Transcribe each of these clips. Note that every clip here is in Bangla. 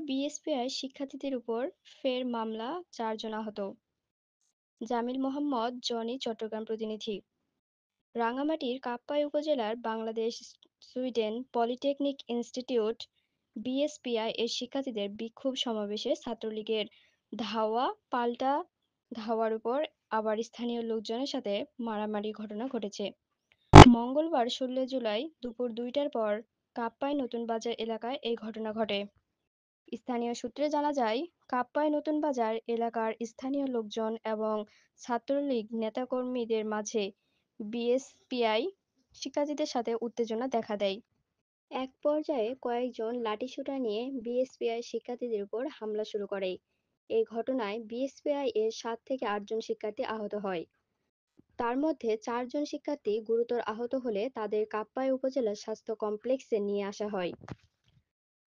বিএসপিআই শিক্ষার্থীদের উপর ফের মামলা, ৪ জন আহত। জামিল মোহাম্মদ জনি, চট্টগ্রাম প্রতিনিধি। রাঙামাটির কাপ্তাই উপজেলার বাংলাদেশ সুইডেন পলিটেকনিক ইনস্টিটিউট বিএসপিআই এর শিক্ষার্থীদের বিক্ষোভ সমাবেশে ছাত্রলীগের ধাওয়া পাল্টা ধাওয়ার উপর আবার স্থানীয় লোকজনের সাথে মারামারির ঘটনা ঘটেছে। মঙ্গলবার ১৬ জুলাই দুপুর ২টার পর কাপ্তাই নতুন বাজার এলাকায় এই ঘটনা ঘটে। স্থানীয় সূত্রে জানা যায়, কাপ্তাই নতুন বাজার এলাকার স্থানীয় লোকজন এবং ছাত্রলীগ নেতাকর্মীদের মাঝে বিএসপিআই শিক্ষার্থীদের সাথে উত্তেজনা দেখা দেয়। এক পর্যায়ে কয়েকজন লাঠিসোঁটা নিয়ে বিএসপিআই শিক্ষার্থীদের উপর হামলা শুরু করে। এই ঘটনায় বিএসপিআই এর ৭ থেকে ৮ জন শিক্ষার্থী আহত হয়। তার মধ্যে ৪ জন শিক্ষার্থী গুরুতর আহত হলে তাদের কাপ্তাই উপজেলা স্বাস্থ্য কমপ্লেক্সে নিয়ে আসা হয়।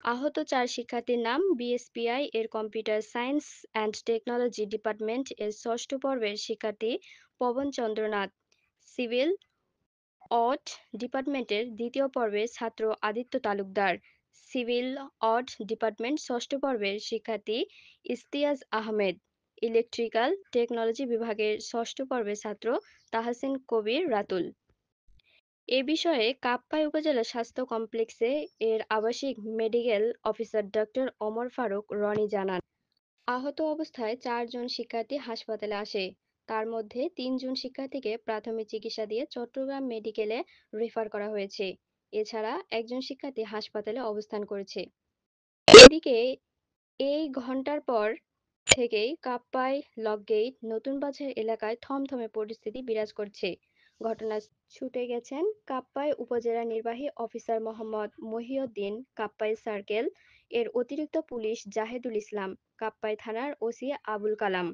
আহত ৪ শিক্ষার্থীর নাম বিএসপিআই এর computer science and technology department এর ৬ষ্ঠ পর্বের শিক্ষার্থী পবন চন্দ্র নাথ, সিভিল অড ডিপার্টমেন্টের ২য় পর্বের ছাত্র আদিত্য তালুকদার, সিভিল অড ডিপার্টমেন্ট ৬ষ্ঠ পর্বের শিক্ষার্থী ইশতিয়াক আহমেদ, ইলেকট্রিক্যাল টেকনোলজি বিভাগের ৬ষ্ঠ পর্বের ছাত্র তাহসিন কবির রাতুল। এ বিষয়ে কাপ্তাই উপজেলা স্বাস্থ্য কমপ্লেক্সে এর আবাসিক medical officer doctor Omar Faruk Roni জানান, আহত অবস্থায় ৪ জন শিক্ষার্থী হাসপাতালে আসে। তার মধ্যে ৩ জন শিক্ষার্থীকে প্রাথমিক চিকিৎসা দিয়ে চট্টগ্রাম মেডিকেলে রেফার করা হয়েছে। এছাড়া একজন শিক্ষার্থী হাসপাতালে অবস্থান করছে। এদিকে এই ঘণ্টার পর থেকেই কাপ্তাই লকগেইট নতুন বাজার এলাকায় থমথমে পরিস্থিতি বিরাজ করছে। ঘটনায় ছুটে গেছেন কাপ্তাই উপজেলা নির্বাহী অফিসার মোহাম্মদ মহিউদ্দিন, কাপ্তাই সার্কেল এর অতিরিক্ত পুলিশ জাহেদুল ইসলাম, কাপ্তাই থানার ওসি আবুল কালাম।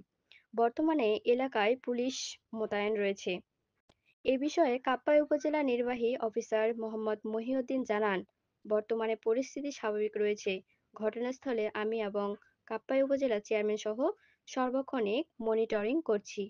বর্তমানে এলাকায় পুলিশ মোতায়েন রয়েছে। এ বিষয়ে কাপ্তাই উপজেলা নির্বাহী অফিসার মোহাম্মদ মহিউদ্দিন জানান, বর্তমানে পরিস্থিতি স্বাভাবিক রয়েছে। ঘটনাস্থলে আমি এবং কাপ্তাই উপজেলা চেয়ারম্যান সহ সর্বক্ষণিক মনিটরিং করছি।